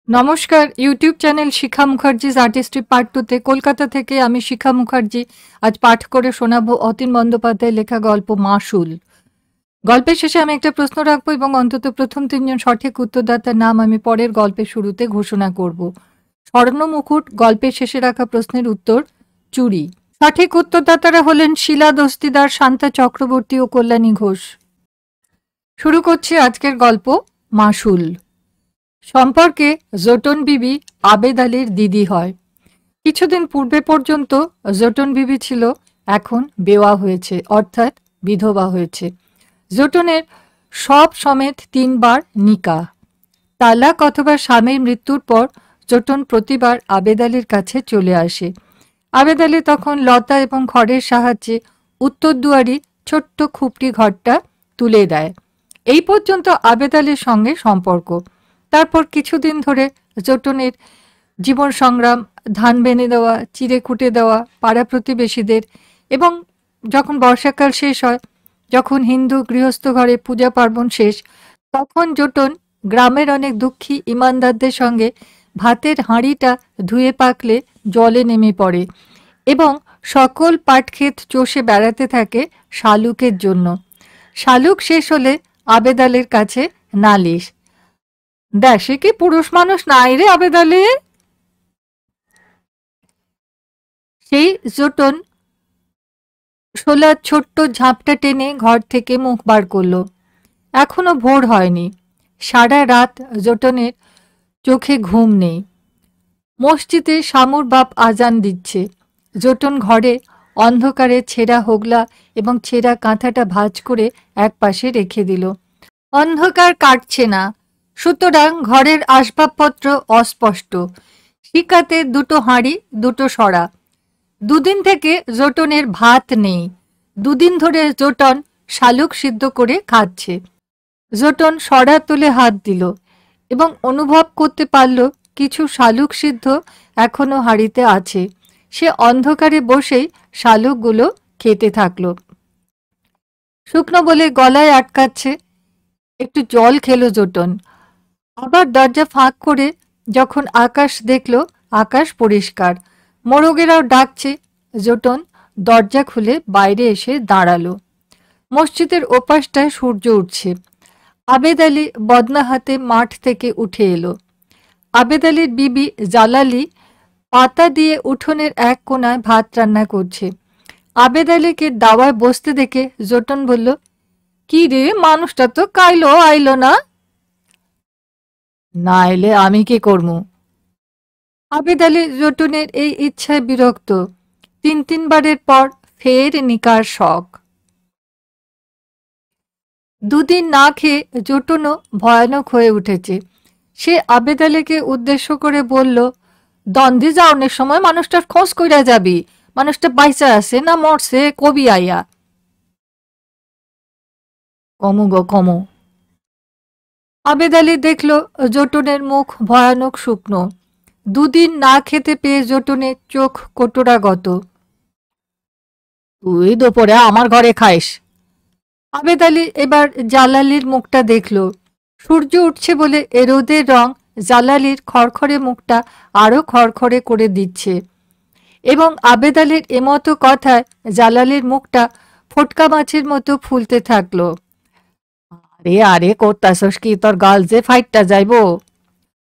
নমস্কার, YouTube channel শিখা Mukherjee's artistry part 2 তে কলকাতা থেকে আমি শিখা মুখার্জি আজ পাঠ করে শোনাবো অতীন বন্দ্যোপাধ্যায়ের লেখা গল্প মাসুল। গল্পের শেষে আমি একটা প্রশ্ন রাখবো এবং অন্তত প্রথম 3 জন সঠিক উত্তরদাতার নাম আমি পরের গল্পের শুরুতে ঘোষণা করব। স্বর্ণ মুকুট গল্পের শেষে রাখা প্রশ্নের উত্তর চুরি। সঠিক উত্তরদাতারা হলেন শিলা দস্তিদার, শান্তা চক্রবর্তী ও কল্যাণী ঘোষ। শুরু করছি আজকের গল্প মাসুল। সম্পর্কে জোটন বিবি আবেদ আলীর দিদি হয়। কিছুদিন পূর্বে পর্যন্ত জোটন বিবি ছিল, এখন বেওয়া হয়েছে, অর্থাৎ বিধবা হয়েছে। জোটনের সব সমেত 3 বার নিকাহ। তালাক অথবা স্বামীর মৃত্যুর পর জোটন প্রতিবার আবেদ আলীর কাছে চলে আসে। আবেদ আলী তখন লতা এবং খড়ের সাহায্যে উত্তর দুয়ারি ছোট্ট খুপড়ি ঘরটা তুলে দেয়। এই পর্যন্ত আবেদ আলীর সঙ্গে সম্পর্ক। তারপর কিছুদিন ধরে জোটনের জীবন সংগ্রাম, ধান বেনে দেওয়া, চিড়ে কুটে দেওয়া পাড়া প্রতিবেশীদের, এবং যখন বর্ষাকাল শেষ হয়, যখন হিন্দু গৃহস্থ ঘরে পূজা পার্বণ শেষ, তখন জোটন গ্রামের অনেক দুঃখী ইমানদারদের সঙ্গে ভাতের হাঁড়িটা ধুয়ে পাকলে জলে নেমে পড়ে এবং সকল পাটক্ষেত চষে বেড়াতে থাকে শালুকের জন্য। শালুক শেষ হলে আবেদ আলীর কাছে নালিশ। দেশে কি পুরুষ মানুষ নাই রে আবেদ আলী? সেই জোটন শোলার ছোট্ট ঝাপটা টেনে ঘর থেকে মুখ বার করলো। এখনো ভোর হয়নি। সারা রাত জোটনের চোখে ঘুম নেই। মসজিদে শামুর বাপ আজান দিচ্ছে। জোটন ঘরে অন্ধকারে ছেঁড়া হোগলা এবং ছেঁড়া কাঁথাটা ভাঁজ করে এক পাশে রেখে দিল। অন্ধকার কাটছে না, সুতরাং ঘরের আসবাবপত্র অস্পষ্ট। শিকাতে 2টো হাঁড়ি, 2টো সরা। 2 দিন থেকে জোটনের ভাত নেই। 2 দিন ধরে জোটন শালুক সিদ্ধ করে খাচ্ছে। জোটন সরা তুলে হাত দিল এবং অনুভব করতে পারল কিছু শালুক সিদ্ধ এখনো হাঁড়িতে আছে। সে অন্ধকারে বসেই শালুকগুলো খেতে থাকলো। শুকনো বলে গলায় আটকাচ্ছে। একটু জল খেলো জোটন। আবার দরজা ফাঁক করে যখন আকাশ দেখল, আকাশ পরিষ্কার। মোরগেরাও ডাকছে। জোটন দরজা খুলে বাইরে এসে দাঁড়ালো। মসজিদের ওপাশটায় সূর্য উঠছে। আবেদ আলী বদনা হাতে মাঠ থেকে উঠে এলো। আবেদ আলীর বিবি জালালি পাতা দিয়ে উঠোনের এক কোণায় ভাত রান্না করছে। আবেদ আলীকে দাওয়ায় বসতে দেখে জোটন বলল, কি রে, মানুষটা তো কাইলো আইলো না? না এলে আমি কি করবো? আবেদ আলী জোটনের এই ইচ্ছায় বিরক্ত। 3 বারের পর ফের নিকার শখ। 2 দিন না খেয়ে জোটনও ভয়ানক হয়ে উঠেছে। সে আবেদ আলীকে উদ্দেশ্য করে বলল, দ্বন্দ্বে যাওয়ার সময় মানুষটার খোঁজ কইরা যাবি, মানুষটা বাইচা আছে না মরছে কবি আইয়া। কমু গো কমু। আবেদ আলী দেখল জোটনের মুখ ভয়ানক শুকনো। 2 দিন না খেতে পেয়ে জোটনের চোখ কোটরাগত। তুই দুপুরে আমার ঘরে খাইস। আবেদ আলী এবার জালালির মুখটা দেখল। সূর্য উঠছে বলে এ রোদের রং জালালির খড়খড়ে মুখটা আরো খড়খড়ে করে দিচ্ছে, এবং আবেদ আলীর এমতো কথায় জালালির মুখটা ফটকা মাছের মতো ফুলতে থাকলো। আরে আরে করতাছস কি, তোর গাল যে ফাইটটা যাইবো।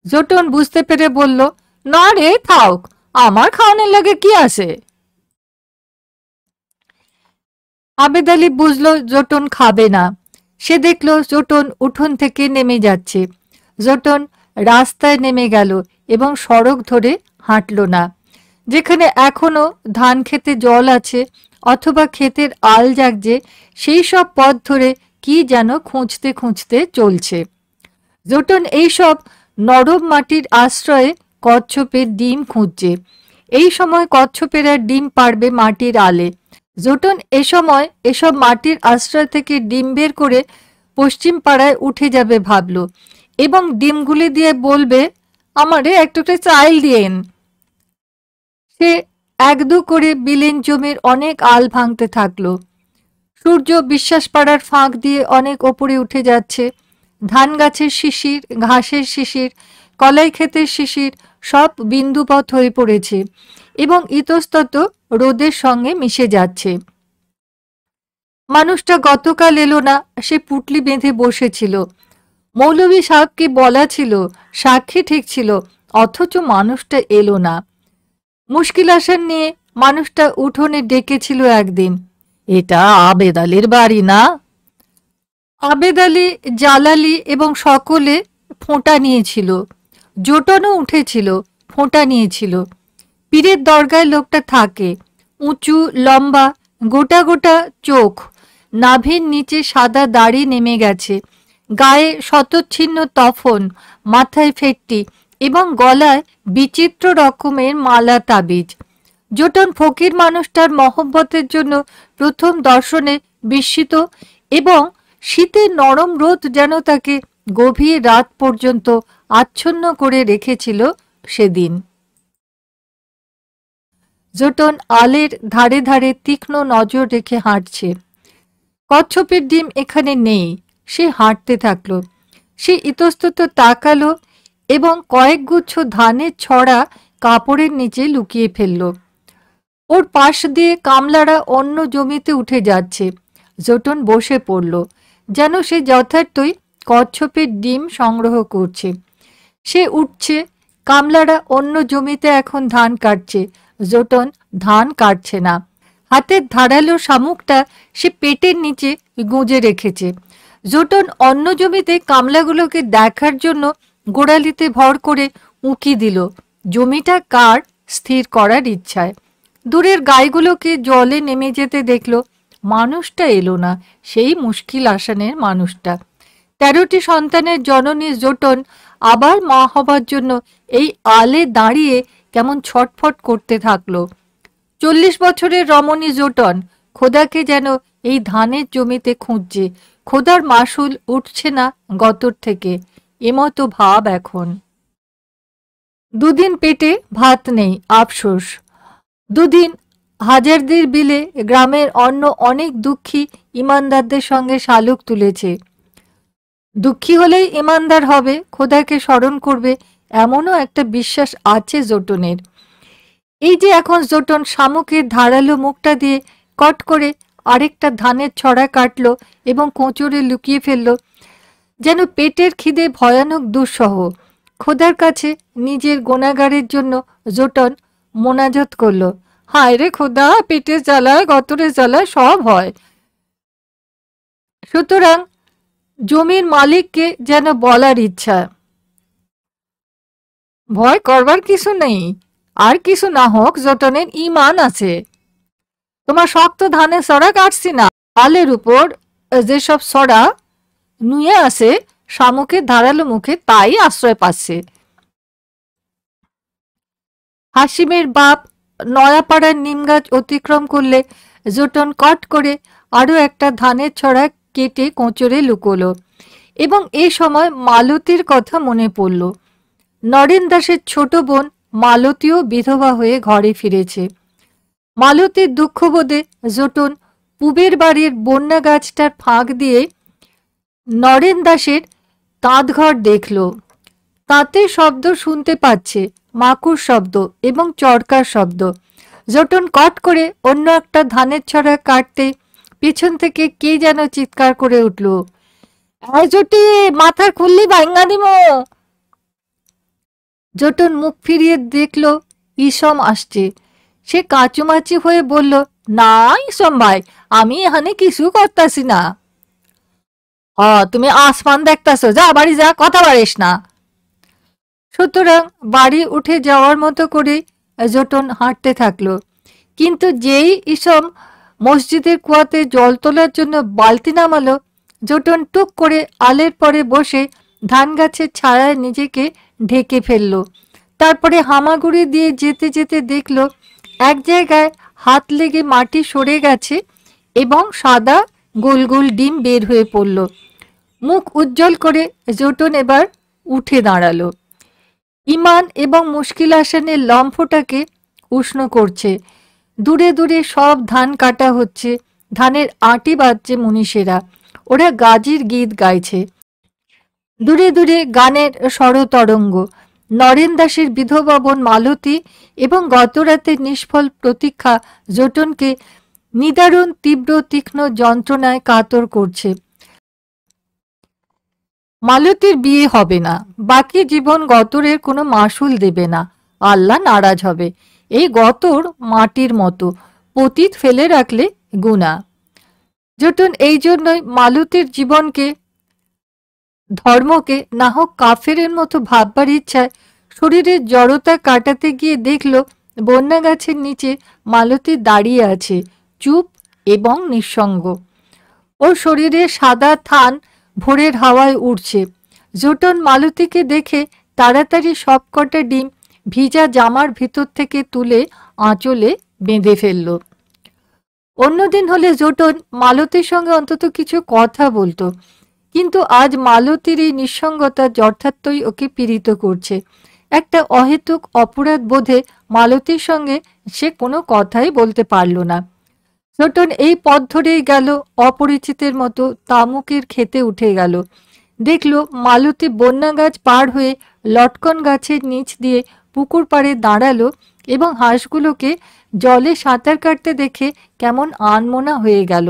জোটন বুঝতে পেরে বলল, না রে থাক, আমার খাওয়ানোর লাগে কি আছে। আবেদ আলী বুঝলো জোটন খাবে না। সে দেখলো জোটন উঠোন থেকে নেমে যাচ্ছে। জোটন রাস্তায় নেমে গেল এবং সড়ক ধরে হাঁটল না। যেখানে এখনো ধান খেতে জল আছে অথবা ক্ষেতের আল জাগছে, সেই সব পথ ধরে কি যেন খুঁজতে খুঁজতে চলছে। জোটন এইসব নরম মাটির আশ্রয়ে কচ্ছপের ডিম খুঁজছে। এই সময় কচ্ছপেরা ডিম পাড়বে মাটির আলে। জোটন এসময় এসব মাটির আশ্রয় থেকে ডিম বের করে পশ্চিম পাড়ায় উঠে যাবে ভাবল, এবং ডিমগুলি দিয়ে বলবে, আমারে একটু চাইল দিয়েন। সে 1-2 করে বিলেন জমির অনেক আল ভাঙতে থাকলো। সূর্য বিশ্বাস পাড়ার ফাঁক দিয়ে অনেক ওপরে উঠে যাচ্ছে। ধান গাছের শিশির, ঘাসের শিশির, কলাই ক্ষেতের শিশির সব বিন্দুপথ হয়ে পড়েছে এবং ইতস্তত রোদের সঙ্গে মিশে যাচ্ছে। মানুষটা গতকাল এলো না, সে পুটলি বেঁধে বসেছিল। মৌলভী সাহেবকে বলা ছিল, সাক্ষী ঠিক ছিল, অথচ মানুষটা এলো না। মুশকিল আসান নিয়ে মানুষটা উঠোনে ডেকেছিল একদিন, এটা আবেদ আলীর বাড়ি না? আবেদ আলী, জালালি এবং সকলে ফোঁটা নিয়েছিল। জোটনও উঠেছিল, ফোঁটা নিয়েছিল। পীরের দরগায় লোকটা থাকে, উঁচু লম্বা, গোটা গোটা চোখ, নাভির নিচে সাদা দাড়ি নেমে গেছে, গায়ে শতচ্ছিন্ন তফন, মাথায় ফেট্টি এবং গলায় বিচিত্র রকমের মালা তাবিজ। জোটন ফকির মানুষটার মহব্বতের জন্য প্রথম দর্শনে বিস্মিত এবং শীতের নরম রোদ যেন তাকে গভীর রাত পর্যন্ত আচ্ছন্ন করে রেখেছিল সেদিন। জোটন আলের ধারে ধারে তীক্ষ্ণ নজর রেখে হাঁটছে। কচ্ছপের ডিম এখানে নেই। সে হাঁটতে থাকলো। সে ইতস্তত তাকালো এবং কয়েকগুচ্ছ ধানের ছড়া কাপড়ের নিচে লুকিয়ে ফেলল। ওর পাশ দিয়ে কামলারা অন্য জমিতে উঠে যাচ্ছে। জোটন বসে পড়ল, যেন সে যথার্থই কচ্ছপের ডিম সংগ্রহ করছে। সে উঠছে, কামলারা অন্য জমিতে এখন ধান কাটছে। জোটন ধান কাটছে না। হাতের ধারালো শামুকটা সে পেটের নিচে গুঁজে রেখেছে। জোটন অন্য জমিতে কামলাগুলোকে দেখার জন্য গোড়ালিতে ভর করে উঁকি দিল, জমিটা কার স্থির করার ইচ্ছায়। দূরের গাইগুলোকে জলে নেমে যেতে দেখল। মানুষটা এলো না, সেই মুশকিল আসানের মানুষটা। 13টি সন্তানের জননী জোটন আবার মা হবার জন্য এই আলে দাঁড়িয়ে কেমন ছটফট করতে থাকলো। 40 বছরের রমণী জোটন খোদাকে যেন এই ধানের জমিতে খুঁজছে। খোদার মাসুল উঠছে না গতর থেকে, এমতো ভাব এখন। দুদিন পেটে ভাত নেই, আফসোস। দুদিন হাজারদের বিলে গ্রামের অন্য অনেক দুঃখী ইমানদারদের সঙ্গে শালুক তুলেছে। দুঃখী হলেই ইমানদার হবে, খোদাকে স্মরণ করবে, এমনও একটা বিশ্বাস আছে জোটনের। এই যে এখন জোটন শামুকের ধারালো মুখটা দিয়ে কট করে আরেকটা ধানের ছড়া কাটল এবং কোঁচড়ে লুকিয়ে ফেলল, যেন পেটের খিদে ভয়ানক দুঃসহ। খোদার কাছে নিজের গুনাহগারের জন্য জোটন মোনাজাত করল, হায় রে খোদা, পেটের জ্বালায় গতরের জ্বালায় সব হয়। সুতরাং জমির মালিককে যেন বলার ইচ্ছা, ভয় করবার কিছু নেই, আর কিছু না হোক জোটনের ইমান আছে। তোমার শক্ত ধানের সরা কাটছি না, আলের উপর যেসব সরা নুয়ে আছে শামুকের ধারালো মুখে তাই আশ্রয় পাচ্ছে। হাসিমের বাপ নয়াপাড়ার নিমগাছ অতিক্রম করলে জোটন কট করে আরো একটা ধানের ছড়া কেটে কোঁচড়ে লুকোলো এবং এই সময় মালতীর কথা মনে পড়ল। নরেন দাসের ছোট বোন মালতীও বিধবা হয়ে ঘরে ফিরেছে। মালতীর দুঃখবোধে জোটন পুবের বাড়ির বন্যা গাছটার ফাঁক দিয়ে নরেন দাসের তাঁতঘর দেখল। তাঁতের শব্দ শুনতে পাচ্ছে, মাকুর শব্দ এবং চরকার শব্দ। জোটন কট করে অন্য একটা ধানের ছড়া কাটতে পেছন থেকে কে যেন চিৎকার করে উঠল, জটি, মাথার খুললি ভাঙ্গা দিব। জোটন মুখ ফিরিয়ে দেখল ইসম আসছে। সে কাঁচুমাচি হয়ে বলল, না ইসম ভাই, আমি এখানে কিছু করতাছি না। তুমি আসমান দেখতাছ, যা বাড়ি যা, কথা বাড়িস না। সুতরাং বাড়ি উঠে যাওয়ার মতো করে জোটন হাঁটতে থাকলো। কিন্তু যেই ইসম মসজিদের কুয়াতে জল তোলার জন্য বালতি নামালো, জোটন টুক করে আলের পরে বসে ধান গাছের ছায়ায় নিজেকে ঢেকে ফেলল। তারপরে হামাগুড়ি দিয়ে যেতে যেতে দেখল এক জায়গায় হাত লেগে মাটি সরে গেছে এবং সাদা গোল গোল ডিম বের হয়ে পড়ল। মুখ উজ্জ্বল করে জোটন এবার উঠে দাঁড়ালো। ইমান এবং মুশকিল আসানের লম্ফটাকে উষ্ণ করছে। দূরে দূরে সব ধান কাটা হচ্ছে, ধানের আঁটি বাজছে মুনিশেরা, ওরা গাজির গীত গাইছে। দূরে দূরে গানের স্বরতরঙ্গ, নরেন দাসের বিধবা বোন মালতী এবং গতরাতের নিষ্ফল প্রতীক্ষা জোটনকে নিদারুণ তীব্র তীক্ষ্ণ যন্ত্রণায় কাতর করছে। মালতীর বিয়ে হবে না, বাকি জীবন গতরের কোনো মাসুল দেবে না, আল্লাহ নারাজ হবে। এই গতর মাটির মতো, পতিত ফেলে রাখলে গুনাহ। জোটন এই জন্যই মালতীর জীবনকে ধর্মকে না হোক কাফেরের মতো ভাববার ইচ্ছায় শরীরের জড়তা কাটাতে গিয়ে দেখল বন্যা গাছের নিচে মালতী দাঁড়িয়ে আছে, চুপ এবং নিঃসঙ্গ। ওর শরীরে সাদা থান ভোরের হাওয়ায় উড়ছে। জোটন মালতীকে দেখে তাড়াতাড়ি সবকটা ডিম ভিজা জামার ভিতর থেকে তুলে আঁচলে বেঁধে ফেলল। অন্যদিন হলে জোটন মালতীর সঙ্গে অন্তত কিছু কথা বলতো, কিন্তু আজ মালতীর এই নিঃসঙ্গতা যথার্থই ওকে পীড়িত করছে। একটা অহেতুক অপরাধ বোধে মালতীর সঙ্গে সে কোনো কথাই বলতে পারল না। জোটন এই পথ ধরেই গেল, অপরিচিতের মতো তামুকের খেতে উঠে গেল। দেখল মালতী বন্যা গাছ পার হয়ে লটকন গাছের নিচ দিয়ে পুকুর পাড়ে দাঁড়ালো এবং হাঁসগুলোকে জলে সাঁতার কাটতে দেখে কেমন আনমনা হয়ে গেল।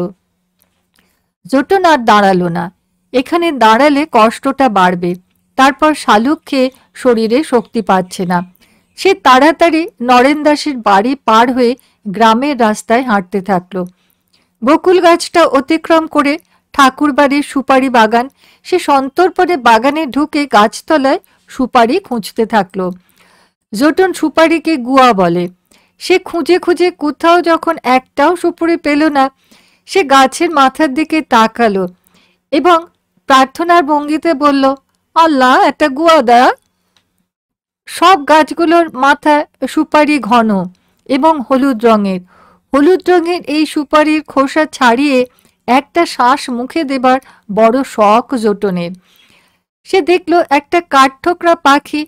জোটন আর দাঁড়ালো না, এখানে দাঁড়ালে কষ্টটা বাড়বে, তারপর শালুক খেয়ে শরীরে শক্তি পাচ্ছে না। সে তাড়াতাড়ি নরেন দাসের বাড়ি পার হয়ে গ্রামের রাস্তায় হাঁটতে থাকলো। বকুল গাছটা অতিক্রম করে ঠাকুর বাড়ির সুপারি বাগান, সে সন্তর্পণে বাগানে ঢুকে গাছতলায় সুপারি খুঁজতে থাকলো। জোটন সুপারিকে গুয়া বলে। সে খুঁজে খুঁজে কোথাও যখন একটাও সুপারি পেল না, সে গাছের মাথার দিকে তাকালো এবং প্রার্থনার ভঙ্গিতে বলল, আল্লাহ একটা গুয়া দা। সব গাছগুলোর মাথায় সুপারি ঘন এবং হলুদ রঙের। হলুদ রঙের এই সুপারির খোসা ছাড়িয়ে একটা শ্বাস মুখে দেবার বড় শখ জোটনের। সে দেখল একটা কাঠঠোকরা পাখি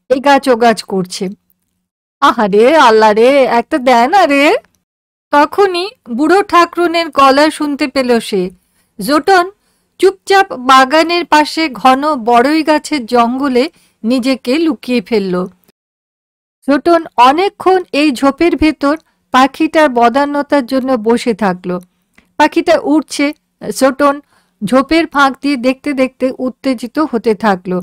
এগাছ ওগাছ করছে। আহারে আল্লাহ রে, একটা দেয় না রে। তখনই বুড়ো ঠাকরুনের গলা শুনতে পেল সে। জোটন চুপচাপ বাগানের পাশে ঘন বড়ই গাছের জঙ্গলে নিজেকে লুকিয়ে ফেলল। জোটন অনেকক্ষণ এই ঝোপের ভেতর পাখিটার বদান্যতার জন্য বসে থাকলো। পাখিটা উঠছে, জোটন ঝোপের ফাঁক দিয়ে দেখতে দেখতে উত্তেজিত হতে থাকলো।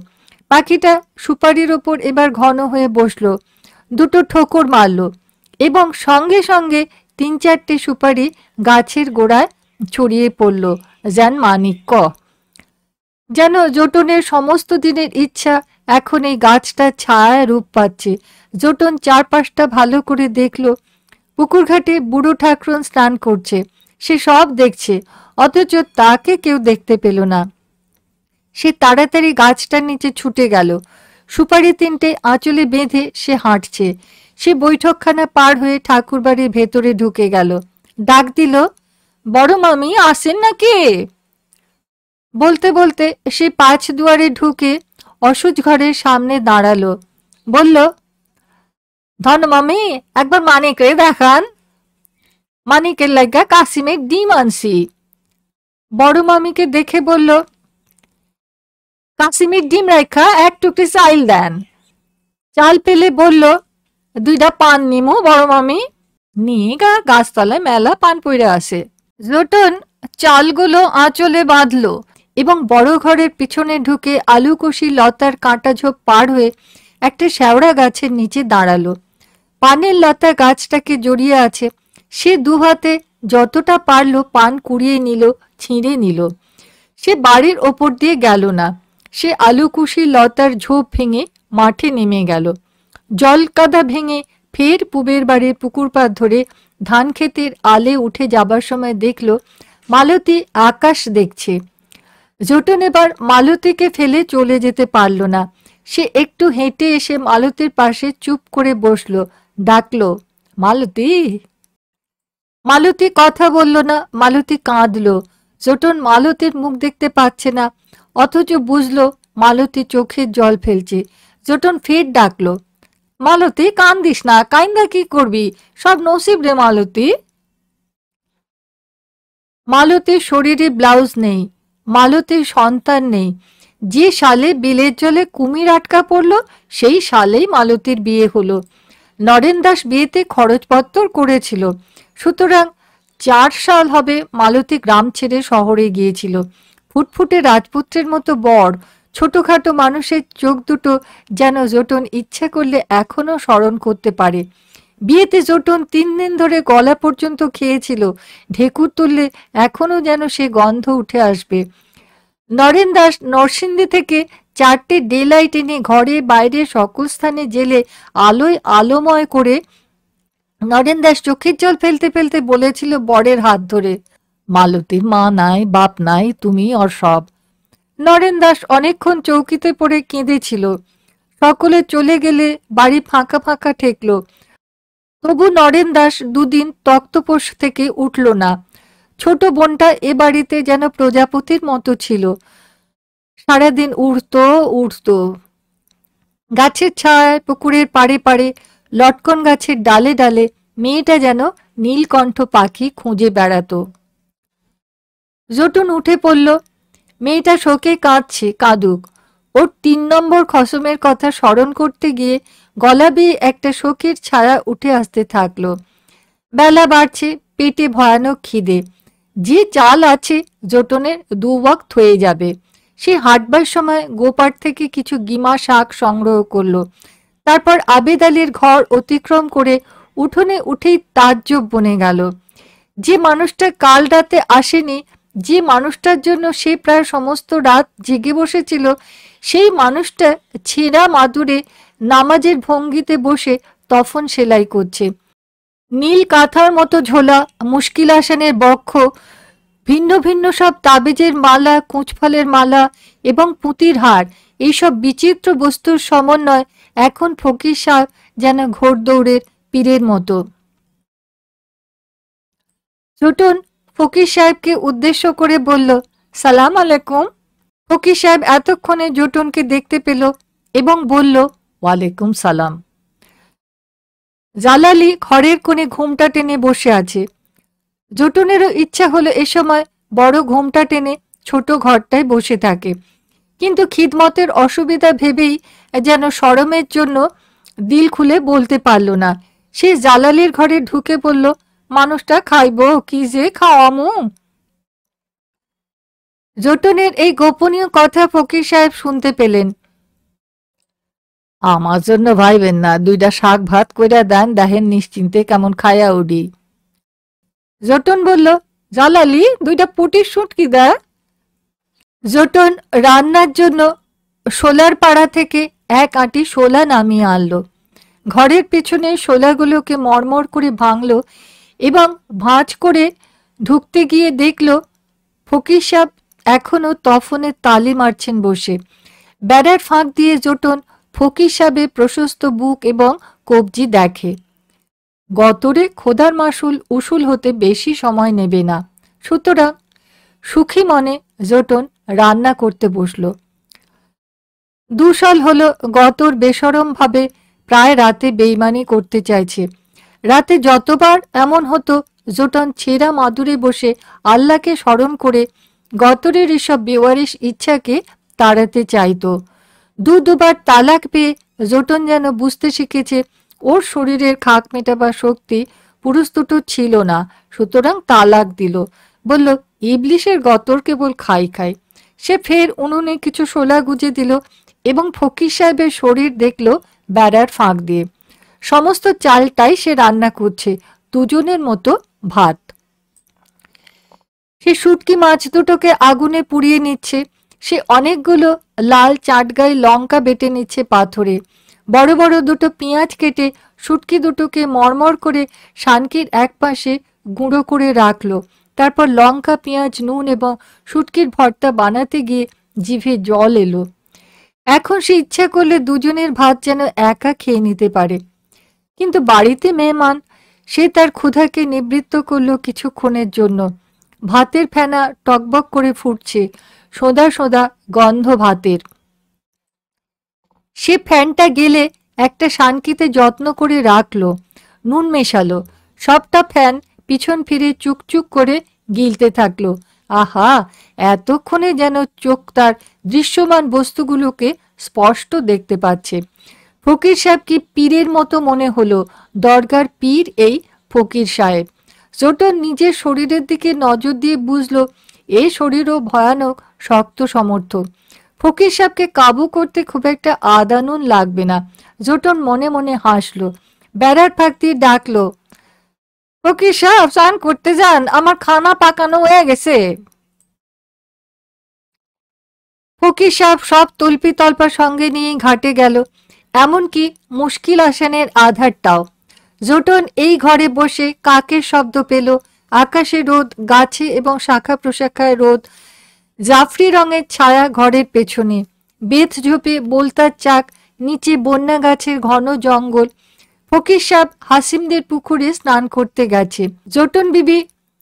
পাখিটা সুপারির ওপর এবার ঘন হয়ে বসলো, দুটো ঠোকর মারল এবং সঙ্গে সঙ্গে ৩-৪টে সুপারি গাছের গোড়ায় ছড়িয়ে পড়ল যেন মানিক্য। যেন জোটনের সমস্ত দিনের ইচ্ছা এখন এই গাছটার ছায়া রূপ পাচ্ছে। জোটন চারপাশটা ভালো করে দেখল। পুকুর ঘাটে বুড়ো ঠাকরুন স্নান করছে, সে সব দেখছে, অথচ তাকে কেউ দেখতে পেল না। সে তাড়াতাড়ি গাছটার নিচে ছুটে গেল। সুপারি ৩টে আঁচলে বেঁধে সে হাঁটছে। সে বৈঠকখানা পার হয়ে ঠাকুরবাড়ির ভেতরে ঢুকে গেল। ডাক দিল, বড় মামি আসেন নাকি? বলতে বলতে সে ৫ দুয়ারে ঢুকে অসুচ ঘরের সামনে দাঁড়ালো। বলল, ধন মামি একবার মানিকরে দেখান, মানিকের লাগা কাসিমের ডিম আনছি। বড় মামিকে দেখে বলল, কাসিমের ডিম রাখা এক টুকরি চাইল দেন। চাল পেলে বলল, 2টা পান নিমু বড় মামি। নিয়ে গাছতলায় মেলা পান পইরা আসে। জোটন চালগুলো আঁচলে বাঁধল এবং বড় ঘরের পিছনে ঢুকে আলুকুশি লতার কাঁটা ঝোপ পার হয়ে একটা শেওড়া গাছের নিচে দাঁড়ালো। পানের লতা গাছটাকে জড়িয়ে আছে। সে দুহাতে যতটা পারল পান কুড়িয়ে নিল, ছিঁড়ে নিল। সে বাড়ির ওপর দিয়ে গেল না। সে আলুকুশি লতার ঝোপ ভেঙে মাঠে নেমে গেল। জল কাদা ভেঙে ফের পুবের বাড়ির পুকুর পাড় ধরে ধান ক্ষেতের আলে উঠে যাবার সময় দেখল মালতী আকাশ দেখছে। জোটন এবার মালতীকে ফেলে চলে যেতে পারল না। সে একটু হেঁটে এসে মালতীর পাশে চুপ করে বসল। ডাকলো, মালতী। মালতী কথা বলল না। মালতী কাঁদল। জোটন মালতীর মুখ দেখতে পাচ্ছে না, অথচ বুঝলো মালতী চোখের জল ফেলছে। জোটন ফের ডাকলো, মালতী কান্দিস না, কাইন্দা কি করবি, সব নসিব রে মালতী। মালতীর শরীরে ব্লাউজ নেই, মালতীর সন্তান নেই, যে সালে বিলের জলে কুমির আটকা পড়ল সেই সালেই মালতীর বিয়ে হলো। নরেন দাস বিয়েতে খরচপত্তর করেছিল, সুতরাং 4 সাল হবে মালতী গ্রাম ছেড়ে শহরে গিয়েছিল। ফুটফুটে রাজপুত্রের মতো বর, ছোটখাটো মানুষের চোখ দুটো যেন জোটন ইচ্ছা করলে এখনো স্মরণ করতে পারে। বিয়েতে জোটন 3 দিন ধরে গলা পর্যন্ত খেয়েছিল, ঢেকুর তুললে এখনো যেন সে গন্ধ উঠে আসবে। নরেন দাস নরসিংদী থেকে 4টে ডেলাইট এনে ঘরে বাইরে সকল স্থানে জেলে আলোয় আলোময় করে নরেন দাস চোখের জল ফেলতে ফেলতে বলেছিল বরের হাত ধরে, মালতীর মা নাই, বাপ নাই, তুমি ওর সব। নরেন দাস অনেকক্ষণ চৌকিতে পড়ে কেঁদেছিল। সকলে চলে গেলে বাড়ি ফাঁকা ফাঁকা ঠেকল। তবু নরেন দাস 2 দিন তক্তপোষ থেকে উঠল না। ছোট বোনটা এ বাড়িতে যেন প্রজাপতির মতো ছিল, সারাদিন উড়তো উড়তো। গাছের ছায়ায়, পুকুরের পাড়ে পাড়ে, লটকন গাছের ডালে ডালে মেয়েটা যেন নীলকণ্ঠ পাখি খুঁজে বেড়াতো। জটুন উঠে পড়ল। মেয়েটা শোকে কাঁদছে, কাঁদুক। ওর 3 নম্বর খসমের কথা স্মরণ করতে গিয়ে গলা বেয়ে একটা শোকের ছায়া উঠে আসতে থাকলো। বেলা বাড়ছে, পেটে ভয়ানক খিদে। যে চাল আছে জটনের 2 ওয়াক্ত হয়ে যাবে। সে হাঁটবার সময় গোপাট থেকে কিছু গিমা শাক সংগ্রহ করলো। তারপর আবেদ আলীর ঘর অতিক্রম করে উঠোনে উঠেই তাজ্জব বনে গেল। যে মানুষটা কাল রাতে আসেনি, যে মানুষটার জন্য সে প্রায় সমস্ত রাত জেগে বসেছিল, সেই মানুষটা ছেঁড়া মাদুরে নামাজের ভঙ্গিতে বসে তফন সেলাই করছে। নীল কাঁথার মতো ঝোলা মুশকিল আসানের বক্ষ, ভিন্ন ভিন্ন সব তাবিজের মালা, কুঁচফলের মালা এবং পুঁতির হার, এইসব বিচিত্র বস্তুর সমন্বয় এখন ফকির সাহেব যেন ঘোড়দৌড়ের পীরের মতো। ছোটন ফকির সাহেবকে উদ্দেশ্য করে বলল, সালাম আলাইকুম। ফকির সাহেব এতক্ষণে জোটনকে দেখতে পেল এবং বলল, ওয়ালাইকুম সালাম। জালালি ঘরের কোণে ঘুমটা টেনে বসে আছে। জোটনেরও ইচ্ছা হলো এ সময় বড় ঘুমটা টেনে ছোট ঘরটায় বসে থাকে, কিন্তু খিদমতের অসুবিধা ভেবেই যেন শরমের জন্য দিল খুলে বলতে পারল না। সে জালালির ঘরে ঢুকে বলল, মানুষটা খাইব, কি যে খাওয়ামু। জোটনের এই গোপনীয় কথা ফকির সাহেব শুনতে পেলেন। আমার জন্য ভাইবেন না, 2টা শাক ভাত কইরা দেন, দেখেন নিশ্চিন্তে কেমন খায়া উডি। জোটন বলল, জালালি 2টা পুটির শুটকি দা। জোটন রান্নার জন্য শোলার পাড়া থেকে 1 আঁটি শোলা নামিয়ে আনলো। ঘরের পেছনে শোলাগুলোকে মরমর করে ভাঙল এবং ভাঁজ করে ঢুকতে গিয়ে দেখল ফকির সাহেব এখনো তফনের তালি মারছেন বসে। বেড়ার ফাঁক দিয়ে জোটন ফকির সাহেবের প্রশস্ত বুক এবং কবজি দেখে। গতরে খোদার মাসুল উসুল হতে বেশি সময় নেবে না, সুতরাং সুখী মনে জোটন রান্না করতে বসল। 2 সাল হলো গতর বেশরম ভাবে প্রায় রাতে বেইমানি করতে চাইছে। রাতে যতবার এমন হতো জোটন ছেঁড়া মাদুরে বসে আল্লাহকে স্মরণ করে গতরের এসব বেওয়ারিশ ইচ্ছাকে তাড়াতে চাইতো। 2বার তালাক পেয়ে জোটন যেন বুঝতে শিখেছে ওর শরীরের খাক মেটাবার শক্তি পুরুষ দুটো ছিল না, সুতরাং তালাক দিল। বলল, ইবলিশের গতর কেবল খাই খাই। সে ফের উনুনে কিছু শোলা গুজে দিল এবং ফকির সাহেবের শরীর দেখল বেড়ার ফাঁক দিয়ে। সমস্ত চালটাই সে রান্না করছে, 2 জনের মতো ভাত। সে শুটকি মাছ দুটোকে আগুনে পুড়িয়ে নিচ্ছে। সে অনেকগুলো লাল চাটগাই লঙ্কা বেটে নিচ্ছে পাথরে। বড় বড় 2টো পেঁয়াজ কেটে শুটকি দুটোকে মরমর করে শানকির এক পাশে গুঁড়ো করে রাখলো। তারপর লঙ্কা, পেঁয়াজ, নুন এবং শুটকির ভর্তা বানাতে গিয়ে জিভে জল এলো। এখন সে ইচ্ছা করলে 2 জনের ভাত যেন একা খেয়ে নিতে পারে, কিন্তু বাড়িতে মেহমান। সে তার ক্ষুধাকে নিবৃত্ত করলো কিছুক্ষণের জন্য। ভাতের ফেনা টকবক করে ফুটছে, সোঁদা সোঁদা গন্ধ ভাতের। সে ফ্যানটা গেলে একটা শানকিতে যত্ন করে রাখলো, নুন মেশালো। সবটা ফ্যান পিছন ফিরে চুকচুক করে গিলতে থাকলো। আহা, এতক্ষণে যেন চোখ তার দৃশ্যমান বস্তুগুলোকে স্পষ্ট দেখতে পাচ্ছে। ফকির সাহেবকে পীরের মতো মনে হলো। দরগার পীর এই ফকির সাহেব। জোটন নিজের শরীরের দিকে নজর দিয়ে বুঝল এ শরীরও ভয়ানক শক্ত সমর্থ। ফকির সাহেবকে কাবু করতে খুব একটা আদানুন লাগবে না। জোটন মনে মনে হাসলো। বেড়ার ফাঁক দিয়ে ডাকলো, ফকির সাহেব স্নান করতে যান, আমার খানা পাকানো হয়ে গেছে। ফকির সাহেব সব তল্পি তল্পা সঙ্গে নিয়ে ঘাটে গেল, এমনকি মুশকিল আসানের আধারটাও। জোটন এই ঘরে বসে কাকের শব্দ পেল, আকাশে রোদ, গাছে এবং শাখা প্রশাখায় রোদ, জাফরি রঙের ছায়া ঘরের পেছনে, বেত ঝোপে বোলতার চাক, নিচে বন্যা গাছের ঘন জঙ্গল। ফকির সাহেব হাসিমদের পুকুরে স্নান করতে গেছে। জোটন বিবি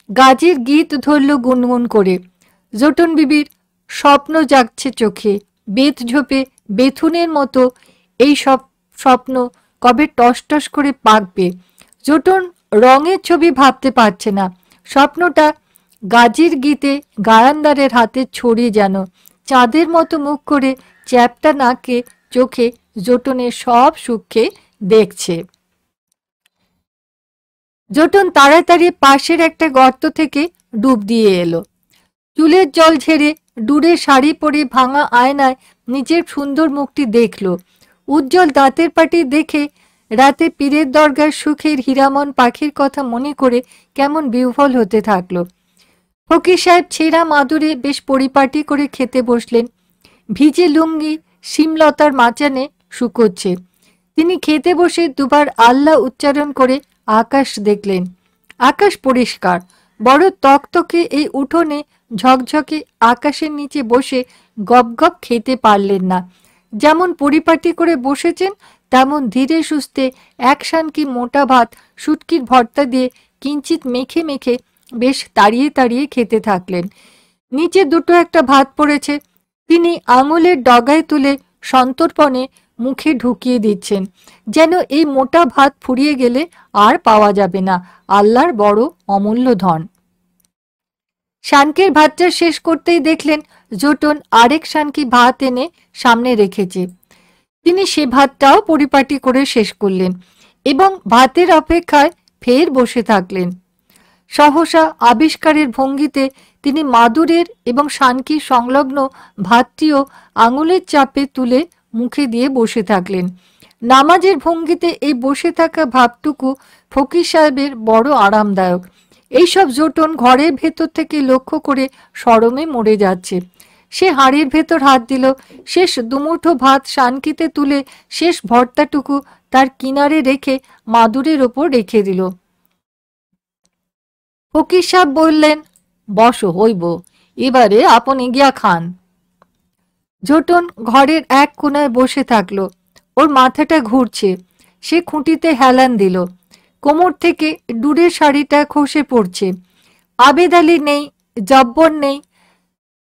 গাজীর গীত ধরল গুনগুন করে। জোটন বিবির স্বপ্ন জাগছে চোখে, বেত ঝোপে বেথুনের মতো এই সব স্বপ্ন কবে টস টস করে পাকবে। জোটন রঙের ছবি ভাবতে পারছে না। স্বপ্নটা গাজীর গীতে গায়ানদারের হাতে ছড়ি যেন চাঁদের মতো মুখ করে চ্যাপটা নাকে চোখে জোটনের সব সুখে দেখছে। জোটন তাড়াতাড়ি পাশের একটা গর্ত থেকে ডুব দিয়ে এলো। চুলের জল ঝেড়ে ডুরে শাড়ি পরে ভাঙা আয়নায় নিজের সুন্দর মুখটি দেখল। উজ্জ্বল দাঁতের পাটি দেখে রাতে পীরের দরগার সুখের হীরামন পাখির কথা মনে করে কেমন বিহ্বল হতে থাকলো। ফকির সাহেব ছেঁড়া মাদুরে বেশ পরিপাটি করে খেতে বসলেন। ভিজে লুঙ্গি শিমলতার মাচানে শুকোচ্ছে। তিনি খেতে বসে দুবার আল্লাহ উচ্চারণ করে আকাশ দেখলেন। আকাশ পরিষ্কার, বড় তকতকে এই উঠোনে ঝকঝকে আকাশের নিচে বসে গপগপ খেতে পারলেন না। যেমন পরিপাটি করে বসেছেন তেমন ধীরে সুস্থে এক সানকি মোটা ভাত শুটকির ভর্তা দিয়ে কিঞ্চিত মেখে মেখে বেশ তাড়িয়ে তাড়িয়ে খেতে থাকলেন। নিচে দুটো একটা ভাত পড়েছে, তিনি আঙুলের ডগায় তুলে সন্তর্পণে মুখে ঢুকিয়ে দিচ্ছেন, যেন এই মোটা ভাত ফুরিয়ে গেলে আর পাওয়া যাবে না, আল্লাহর বড় অমূল্য ধন। শানকের ভাতটা শেষ করতেই দেখলেন জোটন আরেক শানকি ভাত এনে সামনে রেখেছে। তিনি সে ভাতটাও পরিপাটি করে শেষ করলেন এবং ভাতের অপেক্ষায় ফের বসে থাকলেন। সহসা আবিষ্কারের ভঙ্গিতে তিনি মাদুরের এবং শানকি সংলগ্ন ভাতটিও আঙুলের চাপে তুলে মুখে দিয়ে বসে থাকলেন। নামাজের ভঙ্গিতে এই বসে থাকা ভাবটুকু ফকির সাহেবের বড় আরামদায়ক। এইসব জোটন ঘরের ভেতর থেকে লক্ষ্য করে শরমে মরে যাচ্ছে। সে হাঁড়ির ভেতর হাত দিল, শেষ দুমুঠো ভাত শানকিতে তুলে শেষ ভর্তাটুকু তার কিনারে রেখে মাদুরের ওপর রেখে দিল। ফকির সাহেব বললেন, বসো হইব, এবারে আপনি গিয়া খান। জোটন ঘরের এক কোনায় বসে থাকলো। ওর মাথাটা ঘুরছে। সে খুঁটিতে হেলান দিল। কোমর থেকে ডুরের শাড়িটা খসে পড়ছে। আবেদ আলী নেই, জব্বর নেই,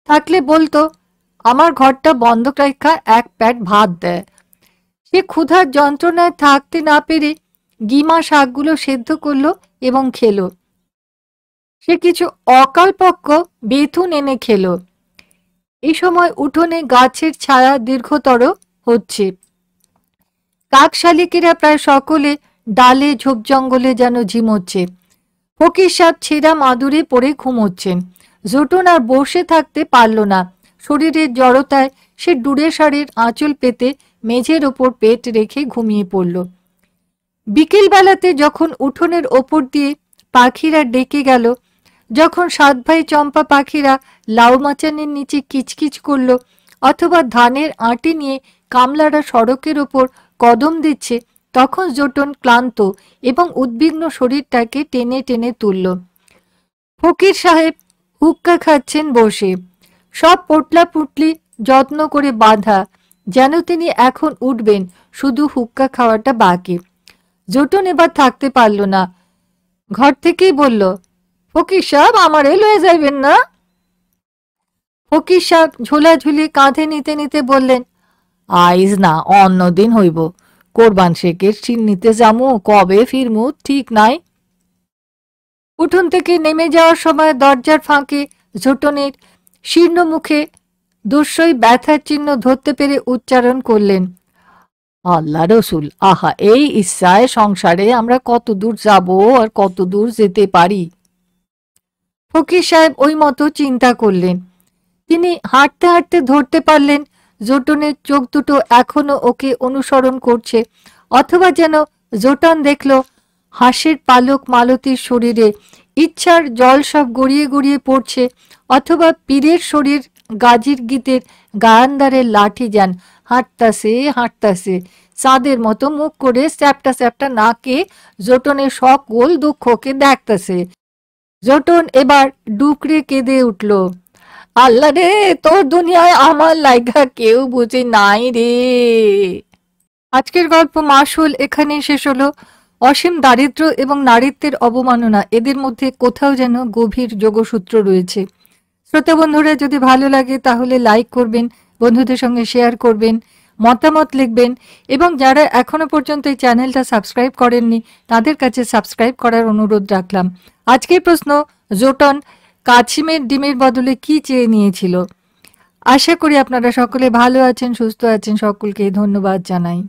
থাকলে বলতো আমার ঘরটা বন্ধক রেখা এক প্যাট ভাত দেয়। সে ক্ষুধার যন্ত্রণায় থাকতে না পেরে গিমা শাকগুলো সেদ্ধ করলো এবং খেলো। সে কিছু অকালপক্ষ বেথুন এনে খেলো। এই সময় উঠোনে গাছের ছায়া দীর্ঘতর হচ্ছে। কাক শালিকেরা প্রায় সকলে ডালে ঝোপ জঙ্গলে যেন ঝিমোচ্ছে। ফকির সাহেব ছেঁড়া মাদুরে পড়ে ঘুমোচ্ছেন। জোটন আর বসে থাকতে পারল না। শরীরের জড়তায় সে ডুরে শাড়ির আঁচল পেতে মেঝের ওপর পেট রেখে ঘুমিয়ে পড়ল। বিকেলবেলাতে যখন উঠোনের ওপর দিয়ে পাখিরা ডেকে গেল, যখন সাত ভাই চম্পা পাখিরা লাউ মাচানের নিচে কিচকিচ করল, অথবা ধানের আঁটি নিয়ে কামলারা সড়কের ওপর কদম দিচ্ছে, তখন জোটন ক্লান্ত এবং উদ্বিগ্ন শরীরটাকে টেনে টেনে তুলল। ফকির সাহেব হুক্কা খাচ্ছেন বসে, সব পোটলা পুটলি যত্ন করে বাঁধা, যেন তিনি এখন উঠবেন, শুধু হুক্কা খাওয়াটা বাকি। জোটন এবার থাকতে পারল না, ঘর থেকেই বলল, ফকির সাহেব আমারে লয়ে যাইবেন না? ফকির সাহেব ঝোলাঝুলি কাঁধে নিতে নিতে বললেন, আইজ না, অন্যদিন হইব, কোরবান শেখের চিন নিতে যামু, কবে ফিরমু ঠিক নাই। উঠোন থেকে নেমে যাওয়ার সময় দরজার ফাঁকে জোটনের শীর্ণ মুখে দুঃসই ব্যথার চিহ্ন ধরতে পেরে উচ্চারণ করলেন, আল্লাহ রসুল, আহা, এই ইচ্ছায় সংসারে আমরা কত দূর যাব আর কত দূর যেতে পারি। ফকির সাহেব ওই মতো চিন্তা করলেন। তিনি হাঁটতে হাঁটতে ধরতে পারলেন জোটনের চোখ দুটো এখনো ওকে অনুসরণ করছে, অথবা যেন জোটন দেখল হাঁসের পালক মালতীর শরীরে ইচ্ছার জল সব গড়িয়ে গড়িয়ে পড়ছে, অথবা পীরের শরীর গাজীর গীতের গায়ানদারের লাঠি যান হাঁটতাছে হাঁটতাছে, চাঁদের মতো মুখ করে স্যাপটা স্যাপটা নাকে জোটনের সকল দুঃখকে দেখতাছে। জোটন এবার ডুকরে কেঁদে উঠল, আল্লাহ রে, তোর দুনিয়ায় আমার লাইগা কেউ বুঝে নাই রে। আজকের গল্প মাসুল এখানেই শেষ হলো। অসীম দারিদ্র্য এবং নারীত্বের অবমাননা, এদের মধ্যে কোথাও যেন গভীর যোগসূত্র রয়েছে। শ্রোতা বন্ধুরা, যদি ভালো লাগে তাহলে লাইক করবেন, বন্ধুদের সঙ্গে শেয়ার করবেন, মতামত লিখবেন, এবং যারা এখনো পর্যন্ত এই চ্যানেলটা সাবস্ক্রাইব করেননি তাদের কাছে সাবস্ক্রাইব করার অনুরোধ রাখলাম। আজকের প্রশ্ন, জোটন কাছিমের ডিমের বদলে কি চেয়ে নিয়েছিল? আশা করি আপনারা সকলে ভালো আছেন, সুস্থ আছেন। সকলকে ধন্যবাদ জানাই।